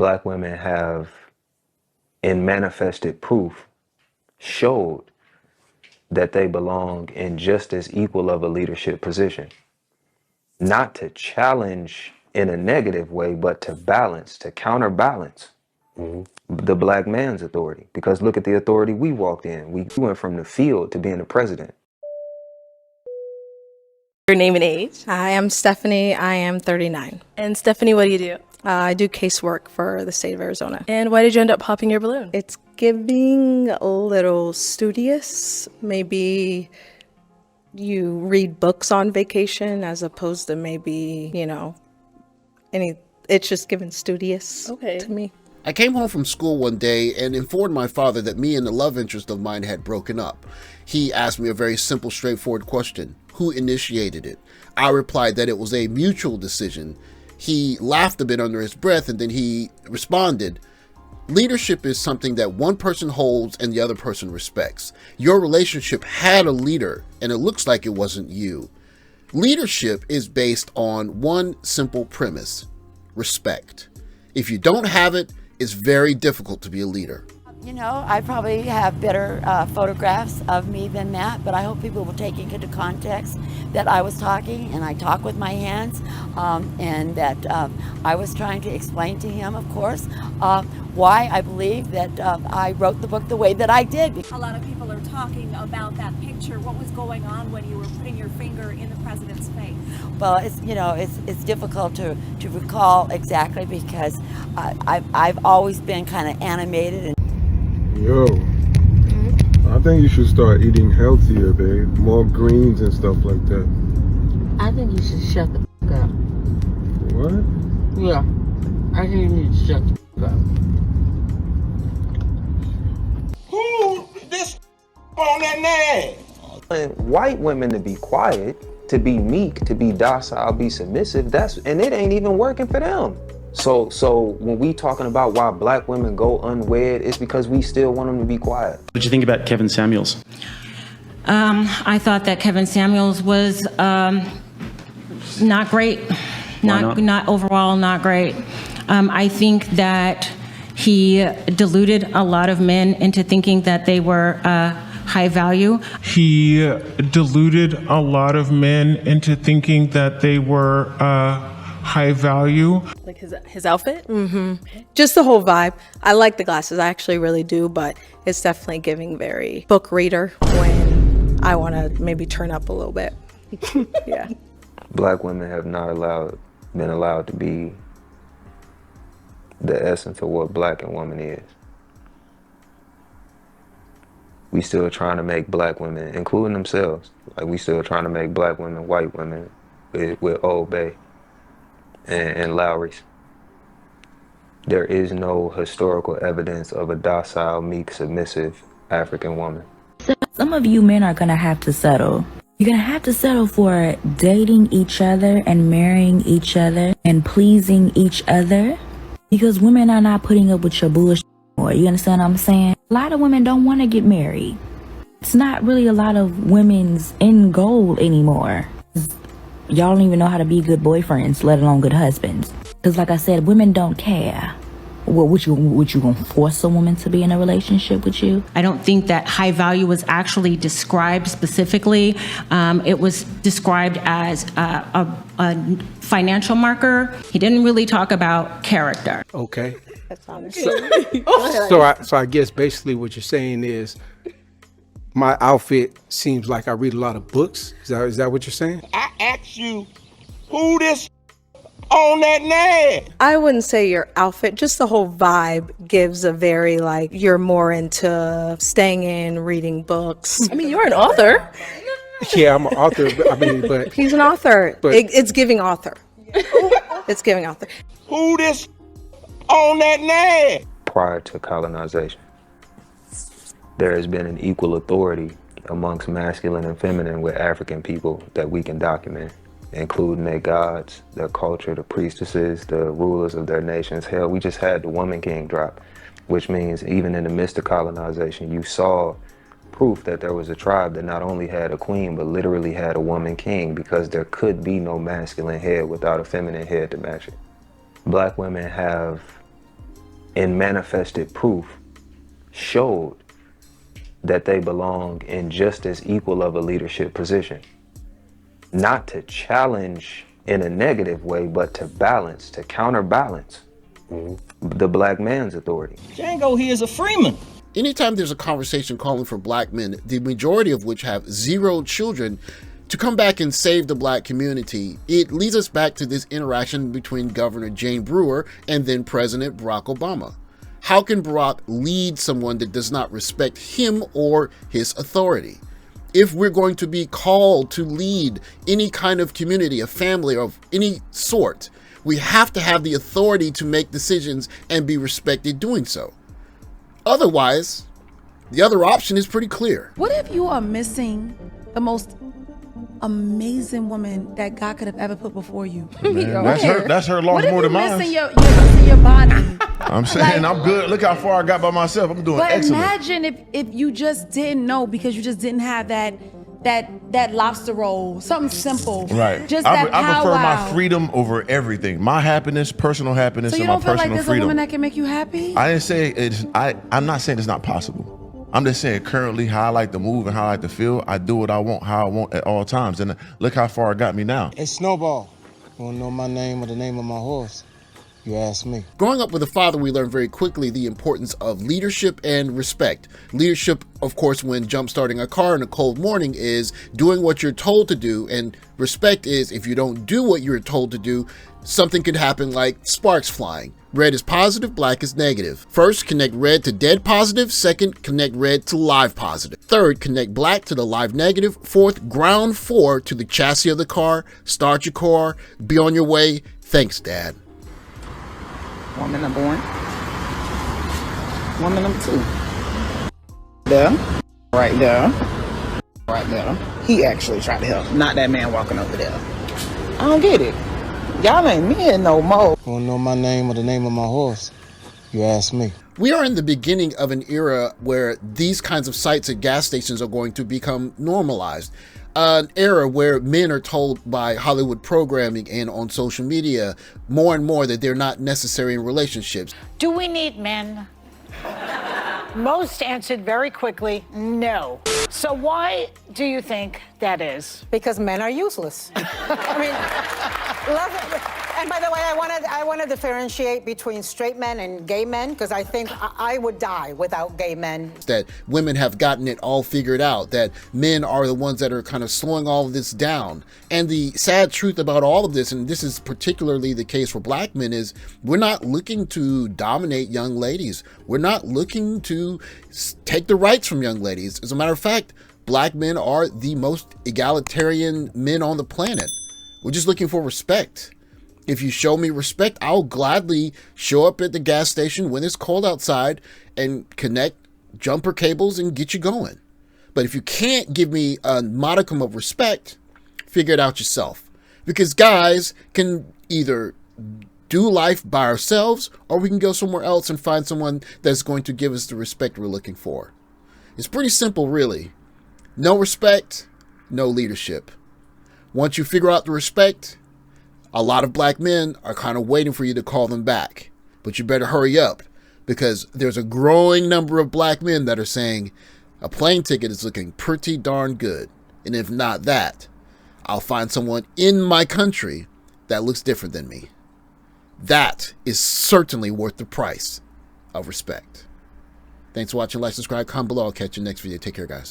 Black women have, in manifested proof, showed that they belong in just as equal of a leadership position. Not to challenge in a negative way, but to balance, to counterbalance the black man's authority. Because look at the authority we walked in. We went from the field to being the president. Your name and age? Hi, I'm Stephanie. I am 39. And Stephanie, what do you do? I do casework for the state of Arizona. And why did you end up popping your balloon? It's giving a little studious. Maybe you read books on vacation as opposed to maybe, it's just giving studious to me. I came home from school one day and informed my father that me and the love interest of mine had broken up. He asked me a very simple, straightforward question. Who initiated it? I replied that it was a mutual decision. He laughed a bit under his breath and then he responded, leadership is something that one person holds and the other person respects. Your relationship had a leader and it looks like it wasn't you. Leadership is based on one simple premise, respect. If you don't have it, it's very difficult to be a leader. You know, I probably have better photographs of me than that, but I hope people will take into context that I was talking and I talk with my hands, and that I was trying to explain to him, of course, why I believe that I wrote the book the way that I did. A lot of people are talking about that picture. What was going on when you were putting your finger in the president's face? Well, it's difficult to recall exactly because I've always been kind of animated. And Yo, I think you should start eating healthier, babe. More greens and stuff like that. I think you should shut the f*** up. What? Yeah, I think you need to shut the f*** up. Who this on that name? And white women to be quiet, to be meek, to be docile, be submissive, and it ain't even working for them. So when we talking about why black women go unwed, it's because we still want them to be quiet. What did you think about Kevin Samuels? I thought that Kevin Samuels was not great. Not overall, not great. I think that he deluded a lot of men into thinking that they were high value. He deluded a lot of men into thinking that they were high value. Like his outfit? Just the whole vibe. I like the glasses. I actually really do, but it's definitely giving very book reader when I want to maybe turn up a little bit. Yeah. Black women have not been allowed to be the essence of what black and woman is. We still trying to make black women, including themselves, like we still trying to make black women white women with Old Bay and Lowry's. There is no historical evidence of a docile, meek, submissive African woman. Some of you men are gonna have to settle. You're gonna have to settle for dating each other and marrying each other and pleasing each other because women are not putting up with your bullshit anymore. You understand what I'm saying? A lot of women don't want to get married. It's not really a lot of women's end goal anymore. Y'all don't even know how to be good boyfriends, let alone good husbands. Because like I said, women don't care. Would you gonna force a woman to be in a relationship with you? I don't think that high value was actually described specifically. It was described as a financial marker. He didn't really talk about character. Okay. That's honest. So I guess basically what you're saying is my outfit seems like I read a lot of books. Is that what you're saying? I asked you, who this on that name? I wouldn't say your outfit, just the whole vibe gives a very like you're more into staying in, reading books. I mean, you're an author. Yeah, I'm an author. But He's an author. But- It's giving author. It's giving author. Who this on that name? Prior to colonization, there has been an equal authority amongst masculine and feminine with African people that we can document, including their gods, their culture, the priestesses, the rulers of their nations. Hell, we just had the Woman King drop, which means even in the midst of colonization, you saw proof that there was a tribe that not only had a queen, but literally had a woman king, because there could be no masculine head without a feminine head to match it. Black women have in manifested proof showed that they belong in just as equal of a leadership position. Not to challenge in a negative way, but to balance, to counterbalance the black man's authority. Django here is a freeman. Anytime there's a conversation calling for black men, the majority of which have 0 children, to come back and save the black community, it leads us back to this interaction between Governor Jane Brewer and then President Barack Obama. How can Barack lead someone that does not respect him or his authority? If we're going to be called to lead any kind of community, a family of any sort, we have to have the authority to make decisions and be respected doing so. Otherwise, the other option is pretty clear. What if you are missing the most amazing woman that God could have ever put before you? Man, that's her loss more than mine. You're missing your body. I'm saying I'm good. Look how far I got by myself. I'm doing But excellent. imagine if you just didn't know because you just didn't have that lobster roll, something simple. Right. Just I that prefer powwow. my freedom over everything. My happiness, personal happiness, So you and my don't feel like personal there's freedom. a woman that can make you happy? I didn't say it's. I'm not saying it's not possible. I'm just saying currently how I like to move and how I like to feel. I do what I want, how I want at all times. And look how far it got me now. Hey, Snowball, you want to know my name or the name of my horse? You ask me. Growing up with a father, we learned very quickly the importance of leadership and respect. Leadership, of course, when jump-starting a car in a cold morning is doing what you're told to do, and respect is if you don't do what you're told to do, something could happen like sparks flying. Red is positive, black is negative. First, connect red to dead positive. Second, connect red to live positive. Third, connect black to the live negative. Fourth, ground 4 to the chassis of the car. Start your car, be on your way. Thanks, Dad. Woman number 1. Woman number 2. There. Right there. Right there. He actually tried to help, not that man walking over there. I don't get it. Y'all ain't men no more. You want to know my name or the name of my horse? You ask me. We are in the beginning of an era where these kinds of sites at gas stations are going to become normalized. An era where men are told by Hollywood programming and on social media more and more that they're not necessary in relationships. Do we need men? Most answered very quickly, no. So why do you think that is? Because men are useless. I mean, love it. And by the way, I want to differentiate between straight men and gay men, because I think I would die without gay men. That women have gotten it all figured out, that men are the ones that are kind of slowing all of this down. And the sad truth about all of this, and this is particularly the case for black men, is we're not looking to dominate young ladies. We're not looking to take the rights from young ladies. As a matter of fact, black men are the most egalitarian men on the planet. We're just looking for respect. If you show me respect, I'll gladly show up at the gas station when it's cold outside and connect jumper cables and get you going. But if you can't give me a modicum of respect, figure it out yourself. Because guys can either do life by ourselves, or we can go somewhere else and find someone that's going to give us the respect we're looking for. It's pretty simple, really. No respect, no leadership. Once you figure out the respect, a lot of black men are kind of waiting for you to call them back. But you better hurry up, because there's a growing number of black men that are saying a plane ticket is looking pretty darn good. And if not that, I'll find someone in my country that looks different than me. That is certainly worth the price of respect. Thanks for watching. Like, subscribe, comment below. I'll catch you next video. Take care, guys.